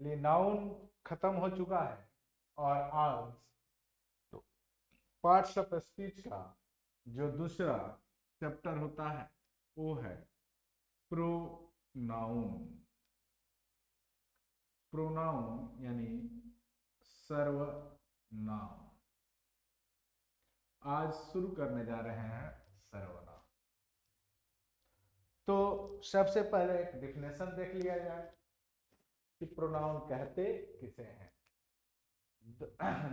चलिए, नाउन खत्म हो चुका है और आज तो पार्ट्स ऑफ स्पीच का जो दूसरा चैप्टर होता है वो है प्रोनाउन। प्रोनाउन यानी सर्वनाम। आज शुरू करने जा रहे हैं सर्वनाम। तो सबसे पहले एक डिफिनेशन देख लिया जाए कि प्रोनाउन कहते किसे हैं।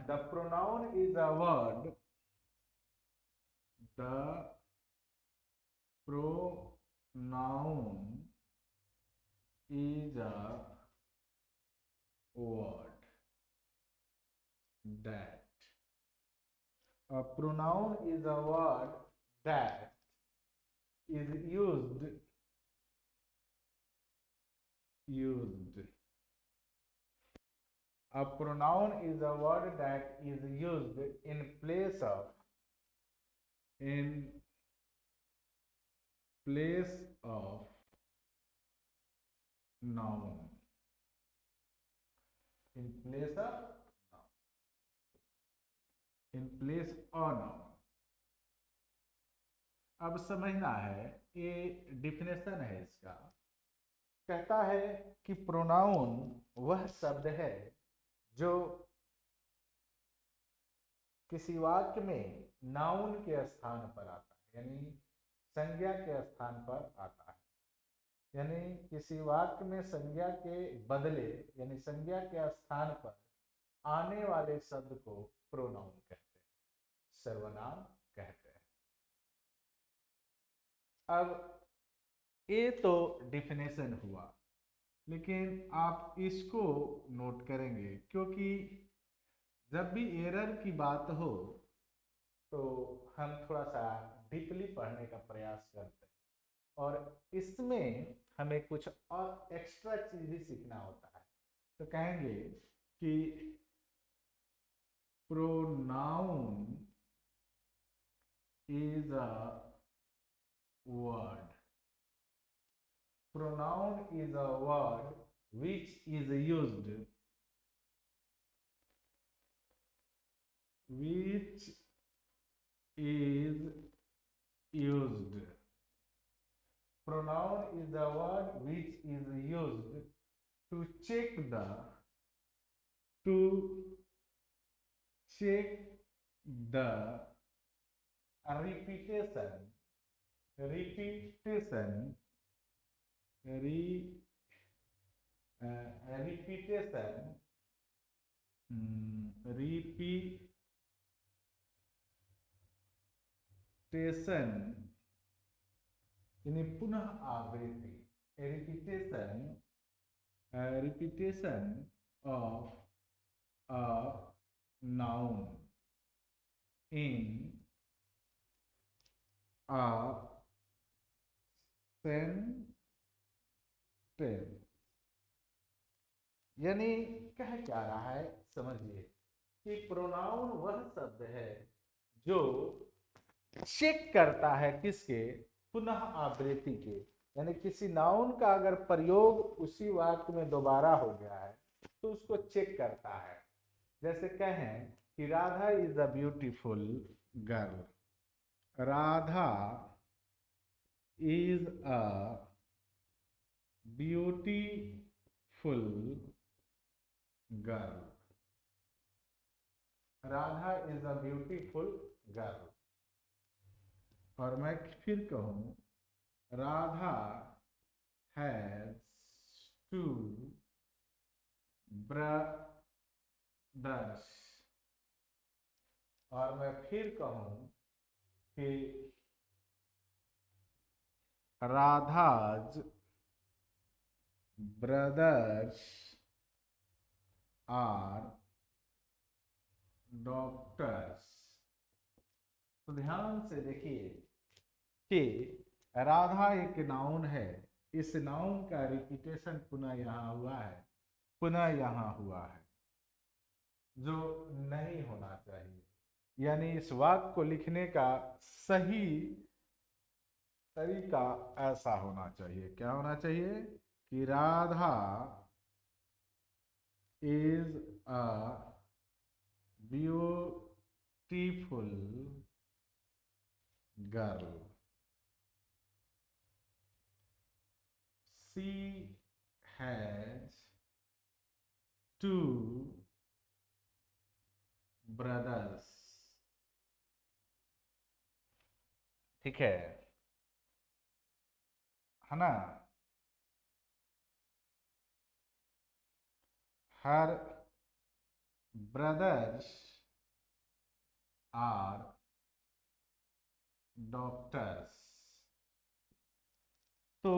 The pronoun is a word, the pronoun is a word that. A pronoun is a word that is used. A pronoun is a word that is used in place of noun. In place of noun. In place of noun. अब समझना है, ये definition है इसका। कहता है कि pronoun वह शब्द है जो किसी वाक्य में नाउन के स्थान पर आता है, यानी संज्ञा के स्थान पर आता है। यानी किसी वाक्य में संज्ञा के बदले यानी संज्ञा के स्थान पर आने वाले शब्द को प्रोनाउन कहते हैं, सर्वनाम कहते हैं। अब ये तो डिफिनेशन हुआ, लेकिन आप इसको नोट करेंगे क्योंकि जब भी एरर की बात हो तो हम थोड़ा सा डीपली पढ़ने का प्रयास करते हैं और इसमें हमें कुछ और एक्स्ट्रा चीज भी सीखना होता है। तो कहेंगे कि pronoun is a word. Pronoun is a word which is used pronoun is the word which is used to check the repetition repetition यानी पुनः आवृत्ति, repetition of a noun in a sentence। यानी कह क्या रहा है, समझिए कि प्रोनाउन वह शब्द है जो चेक करता है किसके, पुनः आवृत्ति के। यानी किसी नाउन का अगर प्रयोग उसी वाक्य में दोबारा हो गया है तो उसको चेक करता है। जैसे कहें कि Radha is a beautiful girl. Radha is a beautiful girl. Radha is a beautiful girl. और मैं फिर कहूं राधा हैज टू ब्रदर्स। और मैं फिर कहूं कि राधाज ब्रदर्स आर डॉक्टर्स। तो ध्यान से देखिए कि राधा एक नाउन है, इस नाउन का रिपीटेशन पुनः यहां हुआ है, पुनः यहां हुआ है, जो नहीं होना चाहिए। यानी इस वाक्य को लिखने का सही तरीका ऐसा होना चाहिए। क्या होना चाहिए कि Radha is a beautiful girl. She has two brothers. ठीक है ना? Her brothers are doctors. तो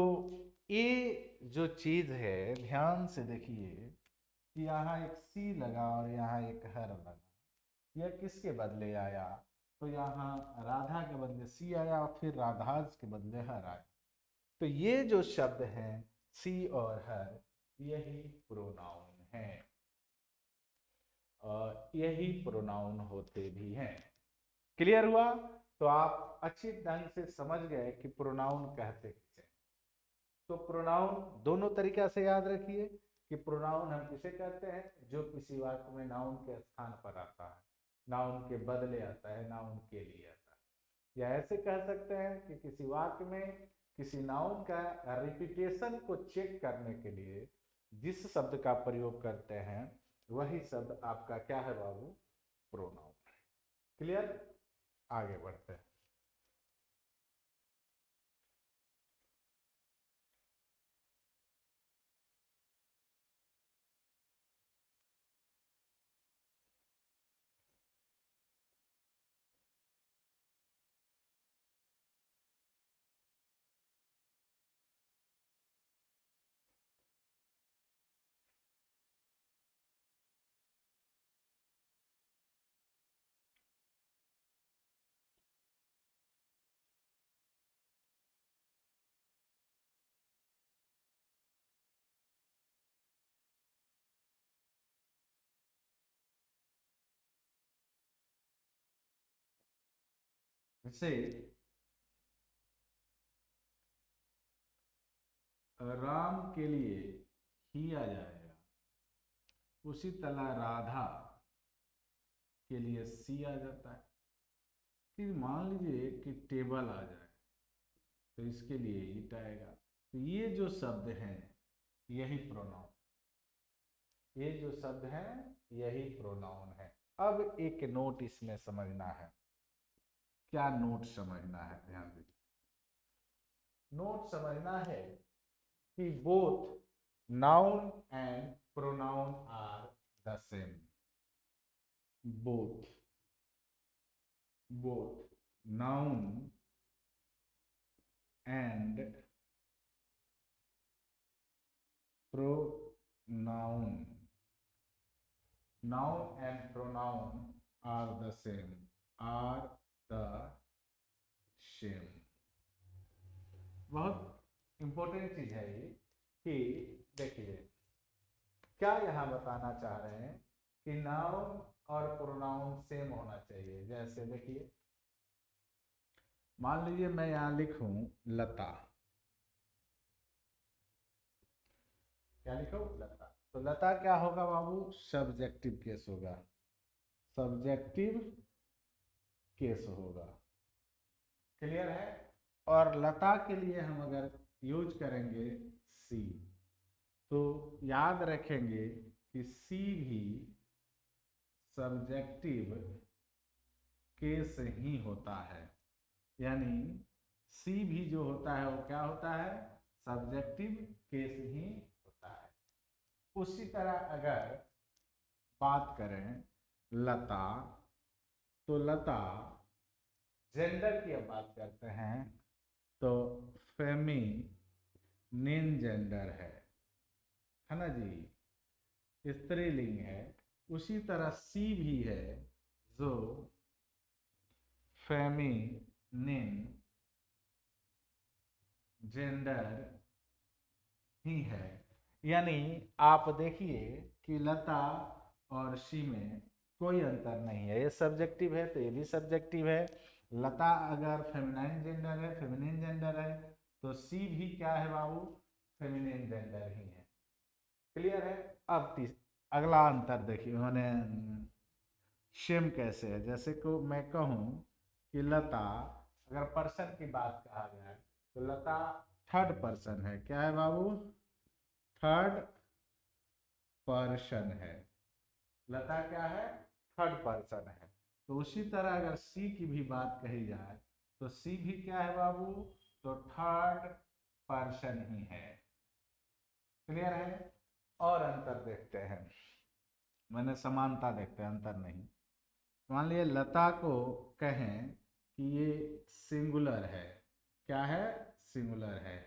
ये जो चीज है ध्यान से देखिए कि यहाँ एक सी लगा और यहाँ एक हर लगा, यह किसके बदले आया? तो यहाँ राधा के बदले सी आया और फिर राधाज के बदले हर आया। तो ये जो शब्द हैं सी और हर, यही प्रोनाउन है और यही प्रोनाउन होते भी हैं। क्लियर हुआ? तो आप अच्छी ढंग से समझ गए कि प्रोनाउन कहते किसे। तो प्रोनाउन दोनों तरीका से याद रखिए कि प्रोनाउन हम किसे कहते हैं? जो किसी वाक्य में नाउन के स्थान पर आता है, नाउन के बदले आता है, नाउन के लिए आता है। या ऐसे कह सकते हैं कि किसी वाक्य में किसी नाउन का रिपीटेशन को चेक करने के लिए जिस शब्द का प्रयोग करते हैं वही शब्द आपका क्या है बाबू? प्रोनाउन। क्लियर? आगे बढ़ते हैं। जैसे राम के लिए ही आ जाएगा, उसी तरह राधा के लिए सी आ जाता है। फिर मान लीजिए कि टेबल आ जाए तो इसके लिए इट आएगा। तो ये जो शब्द हैं यही प्रोनाउन, ये जो शब्द हैं यही प्रोनाउन है। अब एक नोट इसमें समझना है। क्या नोट समझना है? ध्यान दीजिए, नोट समझना है कि both noun and pronoun are the same. Both noun and pronoun, noun and pronoun are the same, are the same। बहुत इंपॉर्टेंट चीज है ये कि देखिए क्या यहाँ बताना चाह रहे हैं कि नाउन और प्रोनाउन सेम होना चाहिए। जैसे देखिए मान लीजिए मैं यहाँ लिखूं लता, क्या लिखो? लता। तो लता क्या होगा बाबू? सब्जेक्टिव केस होगा, सब्जेक्टिव केस होगा। क्लियर है? और लता के लिए हम अगर यूज करेंगे सी, तो याद रखेंगे कि सी भी सब्जेक्टिव केस ही होता है। यानी सी भी जो होता है वो क्या होता है? सब्जेक्टिव केस ही होता है। उसी तरह अगर बात करें लता, तो लता जेंडर की अब बात करते हैं तो फेमिनिन जेंडर है ना जी, स्त्रीलिंग है। उसी तरह सी भी है जो फेमिनिन जेंडर ही है। यानी आप देखिए कि लता और सी में कोई अंतर नहीं है। ये सब्जेक्टिव है तो ये भी सब्जेक्टिव है। लता अगर फेमिनाइन जेंडर है, फेमिनिन जेंडर है, तो सी भी क्या है बाबू? फेमिनिन जेंडर ही है। क्लियर है? अब अगला अंतर देखिए मैंने सेम कैसे है। जैसे को मैं कहूँ कि लता, अगर पर्सन की बात कहा जाए तो लता थर्ड पर्सन है। क्या है बाबू? थर्ड पर्सन है। लता क्या है? थर्ड पर्सन है। तो उसी तरह अगर सी की भी बात कही जाए तो सी भी क्या है बाबू? तो थर्ड पर्सन ही है। क्लियर है? और अंतर देखते हैं, मैंने समानता देखते हैं, अंतर नहीं। मान लिया लता को कहें कि ये सिंगुलर है। क्या है? सिंगुलर है।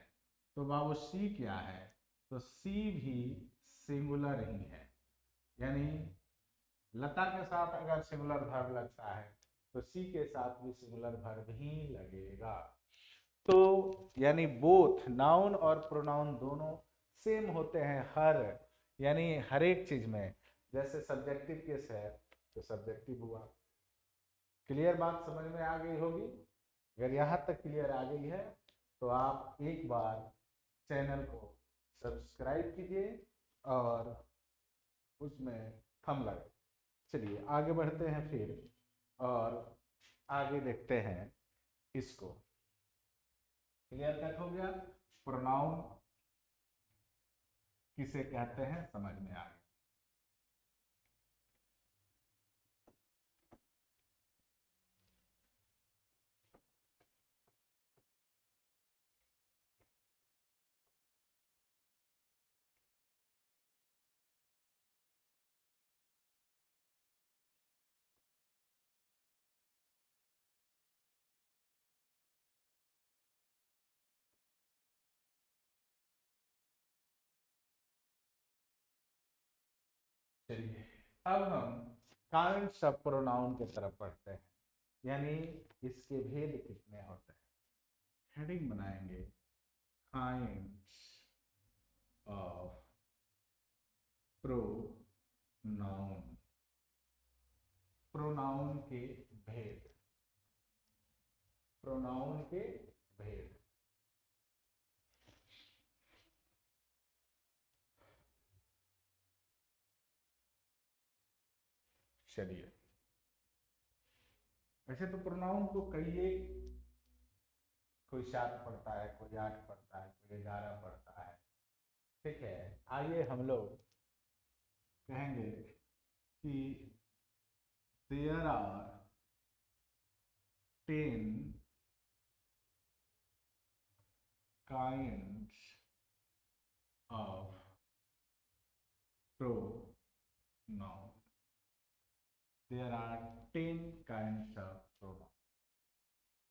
तो बाबू सी क्या है? तो सी भी सिंगुलर ही है। यानी लता के साथ अगर सिंगुलर वर्ब लगता है तो सी के साथ भी सिंगुलर वर्ब ही लगेगा। तो यानी बोथ नाउन और प्रोनाउन दोनों सेम होते हैं हर, यानी हर एक चीज में। जैसे सब्जेक्टिव केस है तो सब्जेक्टिव हुआ। क्लियर बात समझ में आ गई होगी। अगर यहाँ तक क्लियर आ गई है तो आप एक बार चैनल को सब्सक्राइब कीजिए और उसमें थंब लगाइए। चलिए आगे बढ़ते हैं फिर, और आगे देखते हैं इसको। क्लियर कट हो गया? प्रोनाउन किसे कहते हैं समझ में आ गया। चलिए अब हम काइंड्स ऑफ प्रोनाउन की तरफ बढ़ते हैं, यानी इसके भेद कितने होते हैं। हेडिंग बनाएंगे काइंड्स ऑफ प्रोनाउन। प्रोनाउन के भेद। प्रोनाउन के भेद। चलिए, वैसे तो प्रोनाउन को कई, कोई 7 पढ़ता है, कोई 8 पढ़ता है, कोई 11 पढ़ता है। ठीक है, आइए हम लोग कहेंगे कि there are 10 kinds of pronoun. There are 10 kinds of pronoun.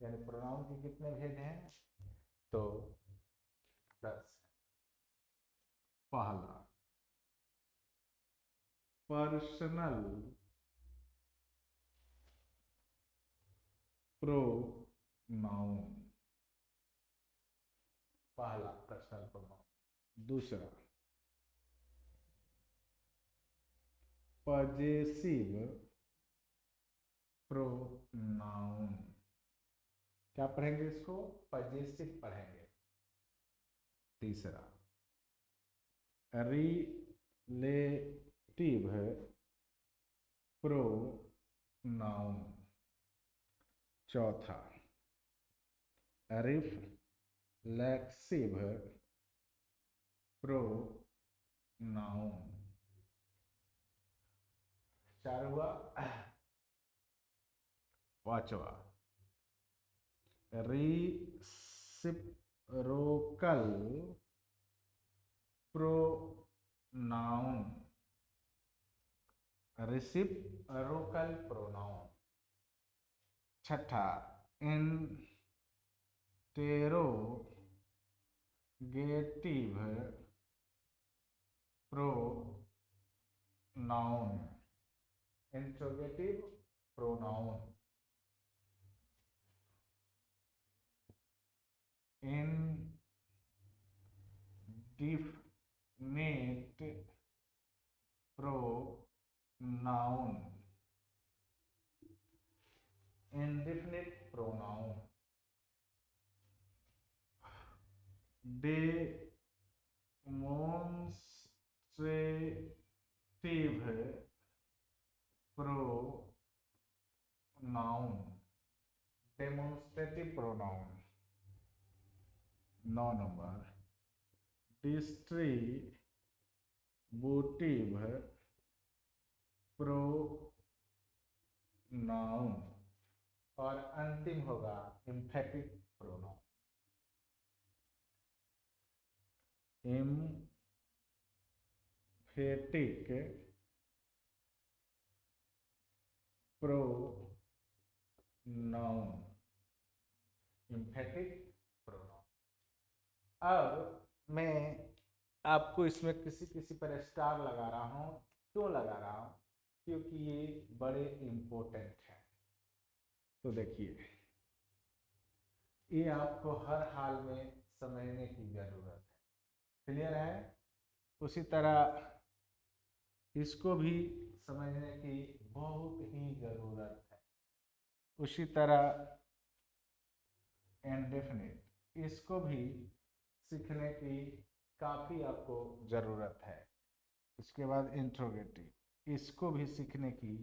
यानी प्रोनाउन के कितने भेद हैं? तो 10। पहला पर्सनल प्रोनाउन। पहला पर्सनल प्रोनाउन। दूसरा पजेसिव प्रोनाउन। क्या पढ़ेंगे इसको? पजेसिव पढ़ेंगे। तीसरा रिलेटिव प्रोनाउन। चौथा रिफ्लेक्सिव प्रोनाउन। चार हुआ। पांचवा रिसिप्रोकल प्रोनाउन। Reciprocal pronoun. छठा interrogative pronoun. Interrogative pronoun. indefinite pronoun। indefinite pronoun। demonstrative pronoun, demonstrative pronoun 9 number, distributive pronoun और अंतिम होगा emphatic pronoun. Emphatic pronoun, emphatic pronoun. अब मैं आपको इसमें किसी किसी पर स्टार लगा रहा हूं। क्यों लगा रहा हूं? क्योंकि ये बड़े इंपॉर्टेंट हैं। तो देखिए, ये आपको हर हाल में समझने की जरूरत है। क्लियर है? उसी तरह इसको भी समझने की बहुत ही जरूरत है। उसी तरह इंडेफिनिट, इसको भी सीखने की काफ़ी आपको ज़रूरत है। इसके बाद इंट्रोगेटिव, इसको भी सीखने की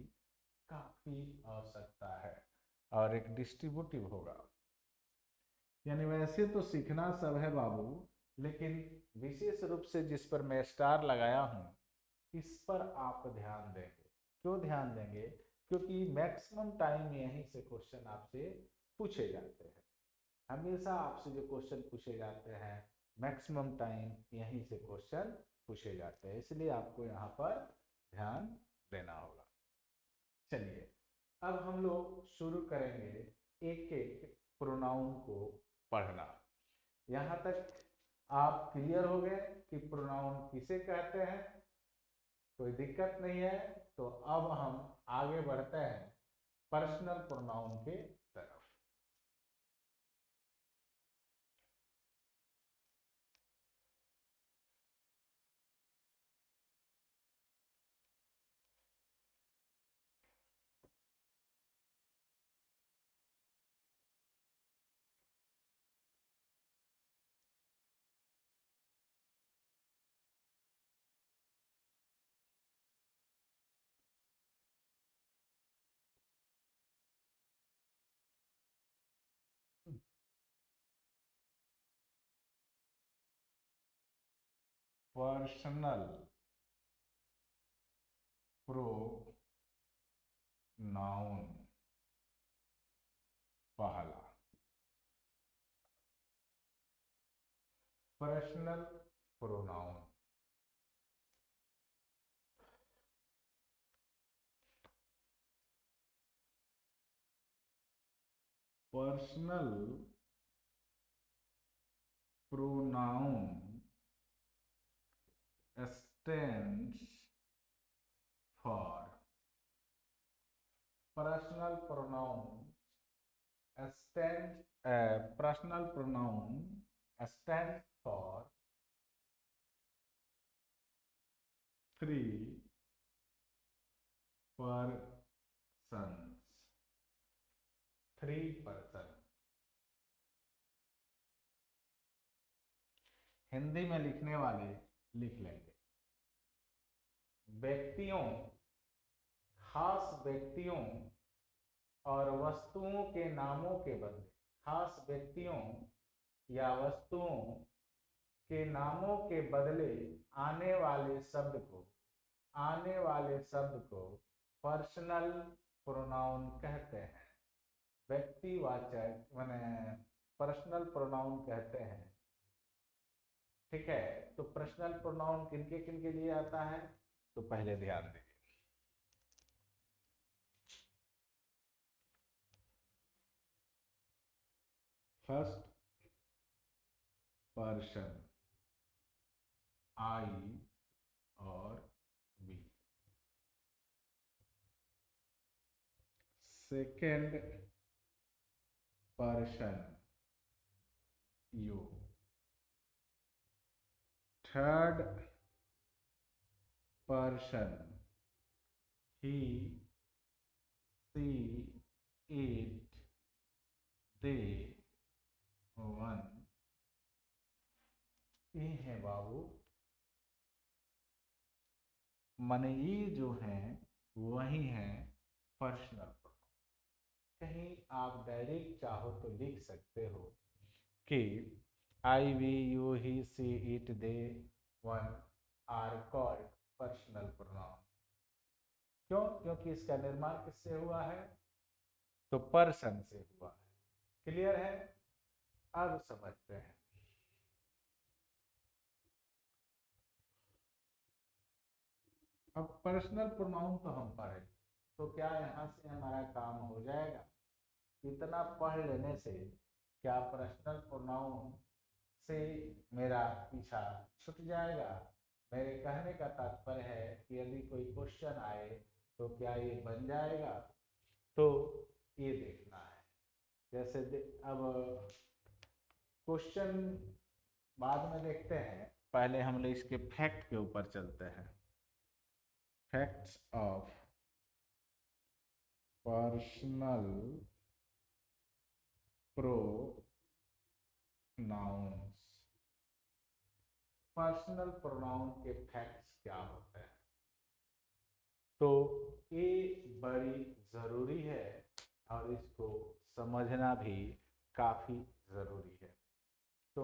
काफ़ी आवश्यकता है। और एक डिस्ट्रीब्यूटिव होगा। यानी वैसे तो सीखना सब है बाबू, लेकिन विशेष रूप से जिस पर मैं स्टार लगाया हूँ, इस पर आप ध्यान देंगे। क्यों ध्यान देंगे? क्योंकि मैक्सिमम टाइम यहीं से क्वेश्चन आपसे पूछे जाते हैं। हमेशा आपसे जो क्वेश्चन पूछे जाते हैं, मैक्सिमम टाइम यहीं से क्वेश्चन पूछे जाते हैं, इसलिए आपको यहाँ पर ध्यान देना होगा। चलिए, अब हम लोग शुरू करेंगे एक एक प्रोनाउन को पढ़ना। यहाँ तक आप क्लियर हो गए कि प्रोनाउन किसे कहते हैं? कोई दिक्कत नहीं है। तो अब हम आगे बढ़ते हैं पर्सनल प्रोनाउन के तरफ। पर्सनल प्रोनाउन पहला, personal pronoun. Personal pronoun stands for, personal pronoun personal pronoun stands for three persons, three person। Hindi में लिखने वाले लिख लेंगे। व्यक्तियों, खास व्यक्तियों और वस्तुओं के नामों के बदले, खास व्यक्तियों या वस्तुओं के नामों के बदले आने वाले शब्द को पर्सनल प्रोनाउन कहते हैं। व्यक्तिवाचक माने पर्सनल प्रोनाउन कहते हैं। ठीक है, तो पर्सनल प्रोनाउन किनके किनके लिए आता है? तो पहले ध्यान दीजिए। फर्स्ट पर्सन, आई और we. Second person, you. Third person, he, she, it, they, one. ये है बाबू माने ये जो हैं वही हैं पर्सनल। कहीं आप डायरेक्ट चाहो तो लिख सकते हो कि I, we, you, he, she, it, they, one are called personal pronoun. क्यों? क्योंकि इसका निर्माण किससे हुआ है? तो पर्सन से हुआ है। क्लियर है? अब समझते हैं। अब पर्सनल प्रोनाउन तो हम पढ़े, तो क्या यहाँ से हमारा काम हो जाएगा? इतना पढ़ लेने से क्या पर्सनल प्रोनाउन से मेरा पीछा छूट जाएगा? मेरे कहने का तात्पर्य है कि यदि कोई क्वेश्चन आए तो क्या ये बन जाएगा? तो ये देखना है। जैसे अब क्वेश्चन बाद में देखते हैं, पहले हम लोग इसके फैक्ट के ऊपर चलते हैं। Facts of personal pronouns. Personal pronoun के फैक्ट्स क्या होते हैं? तो ये बड़ी जरूरी है और इसको समझना भी काफी जरूरी है। तो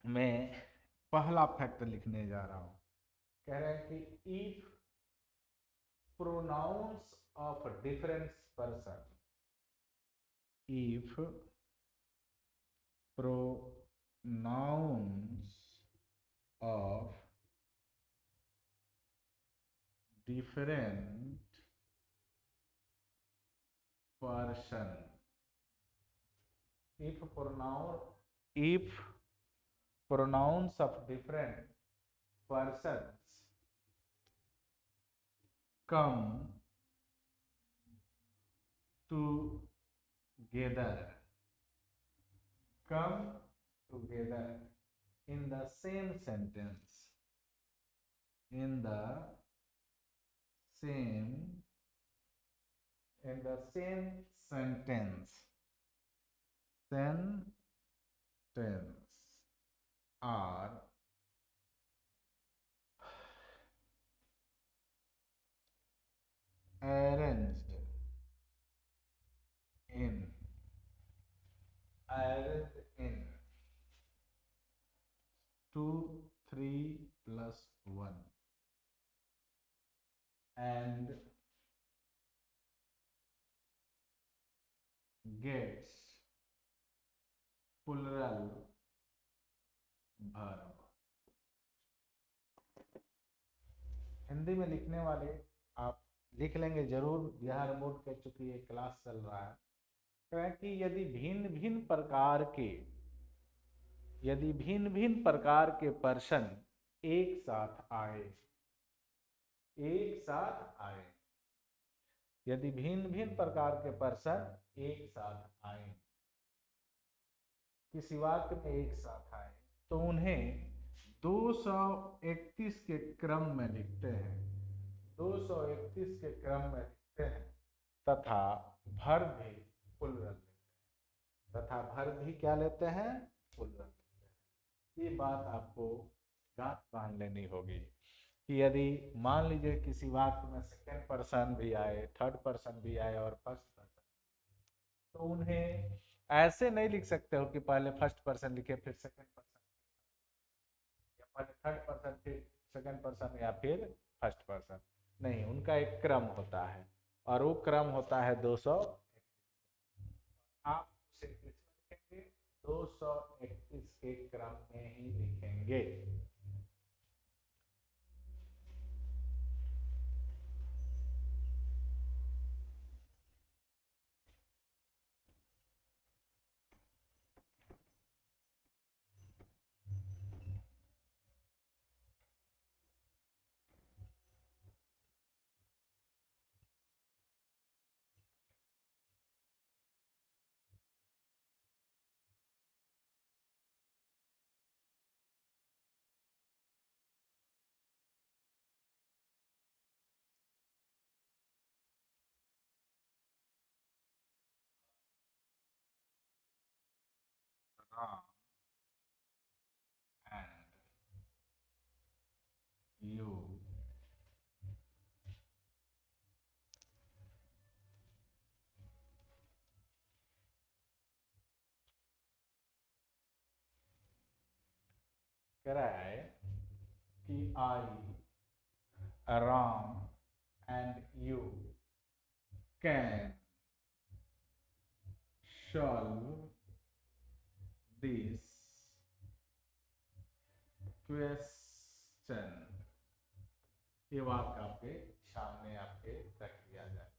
मैं पहला फैक्ट लिखने जा रहा हूं। कह रहे हैं कि if pronouns of different person, if pronouns of different person, if pronouns of different persons come together, come together in the same sentence, in the same sentence are arranged in 2, 3 plus 1 and gets plural verb। Hindi में लिखने वाले आप लिख लेंगे जरूर, Bihar board के चूंकि ये क्लास चल रहा है। कि यदि भिन्न भिन्न प्रकार के पर्सन एक साथ आए, यदि भिन्न भिन्न प्रकार के पर्सन एक साथ आए, किसी वाक्य में एक साथ आए, तो उन्हें 231 के क्रम में लिखते हैं, 231 के क्रम में लिखते हैं तथा भर भी प्लुरल लेते हैं, तथा भर भी क्या लेते हैं? प्लुरल लेते हैं। ये बात आपको गांठ बांध लेनी होगी कि यदि मान लीजिए किसी वाक्य में सेकंड पर्सन भी आए, थर्ड पर्सन भी आए और फर्स्ट पर्सन, तो उन्हें ऐसे नहीं लिख सकते हो कि पहले फर्स्ट पर्सन लिखे फिर सेकंड पर्सन, या पहले थर्ड पर्सन फिर सेकंड पर्सन या फिर फर्स्ट पर्सन। नहीं, उनका एक क्रम होता है और वो क्रम होता है 200। आप उसे किसमें लिखेंगे? 231 के क्रम में ही लिखेंगे। राम and you कह रहा है कि I, Ram and you can solve this question. ये बात आपके सामने आपके रख दिया जाए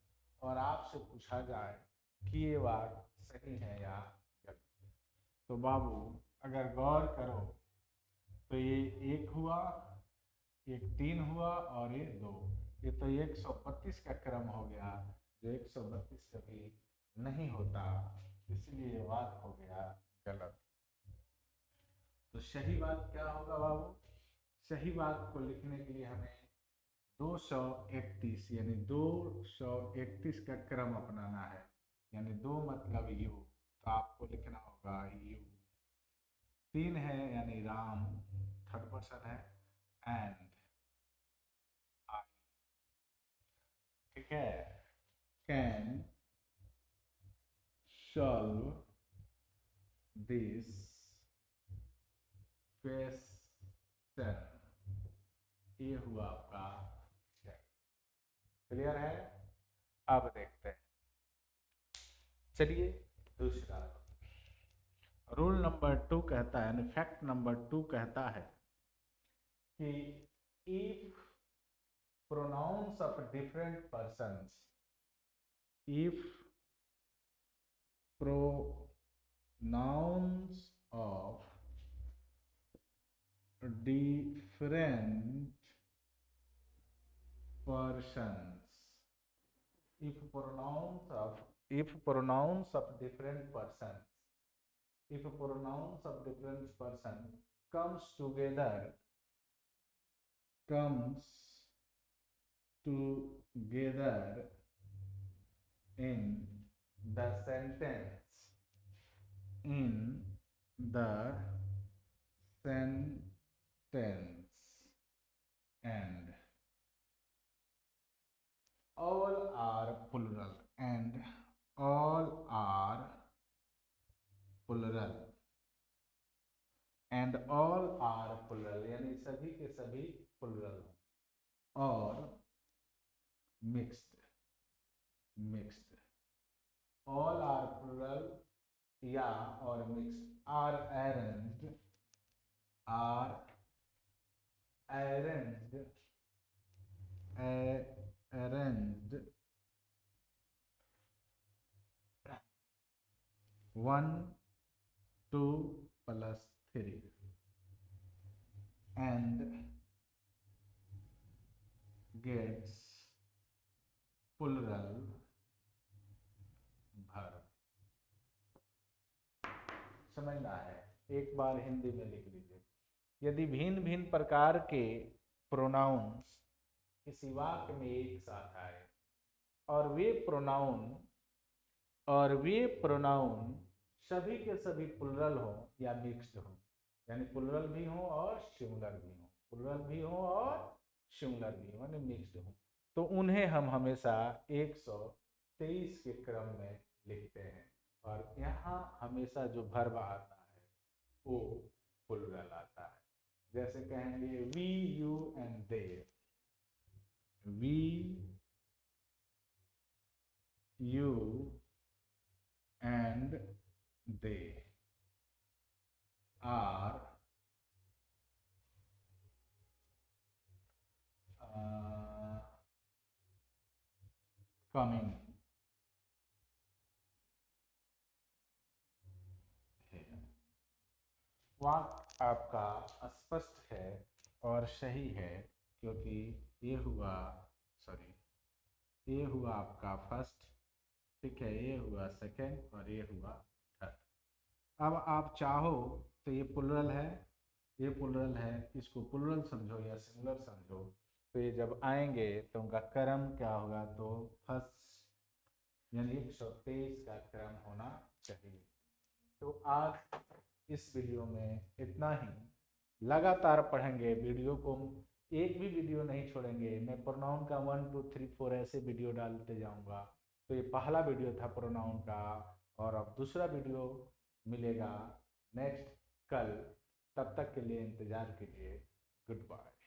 और आपसे पूछा जाए कि ये बात सही है या गलत। तो बाबू अगर गौर करो तो ये 1 हुआ, एक 3 हुआ और ये 2। ये तो 132 का क्रम हो गया, जो 132 कभी नहीं होता, इसलिए ये बात हो गया गलत। तो सही बात क्या होगा बाबू? सही बात को लिखने के लिए हमें 231 यानी 231 का क्रम अपनाना है, यानी 2 मतलब यू, तो आपको लिखना होगा यू। 3 है यानी राम, थर्ड पर्सन है, एंड आई, ठीक है, कैन सॉल्व दिस क्वेश्चन। ये हुआ आपका क्लियर है। अब देखते हैं, चलिए दूसरा रूल नंबर 2 कहता है, यानी फैक्ट नंबर 2 कहता है कि if pronouns of different persons, if pronouns of different persons, if pronouns of different persons, if pronouns of different person comes together in the sentence, and all are plural, यानी सभी के सभी plural और mixed, all are plural या और mixed, are arranged 1 2 plus 3 and gets plural verb। समझना है, एक बार हिंदी में लिख लीजिए। यदि भिन्न भिन्न प्रकार के प्रोनाउंस किसी वाक्य में एक साथ आए और वे प्रोनाउन सभी के सभी प्लुरल हो या मिक्स्ड हो, यानी प्लुरल भी हो और सिंगुलर भी हो, यानी मिक्स्ड हो, तो उन्हें हम हमेशा 123 के क्रम में लिखते हैं। और यहाँ हमेशा जो वर्ब आता है वो प्लुरल आता है। जैसे कहेंगे we, you and they, we, you and they are coming here। वाक्य आपका स्पष्ट है और सही है, क्योंकि ये हुआ आपका फर्स्ट, ठीक है, ये हुआ सेकंड और ये हुआ थर्ड। अब आप चाहो तो ये प्लुरल है, इसको प्लुरल समझो या सिंगुलर समझो, तो ये जब आएंगे तो उनका क्रम क्या होगा, तो फर्स्ट यानी 123 का क्रम होना चाहिए। तो आज इस वीडियो में इतना ही, लगातार पढ़ेंगे वीडियो को, एक भी वीडियो नहीं छोड़ेंगे। मैं प्रोनाउन का 1 2 3 4 ऐसे वीडियो डालते जाऊंगा। तो ये पहला वीडियो था प्रोनाउन का, और अब दूसरा वीडियो मिलेगा नेक्स्ट कल तब तक के लिए इंतजार कीजिए। Good bye.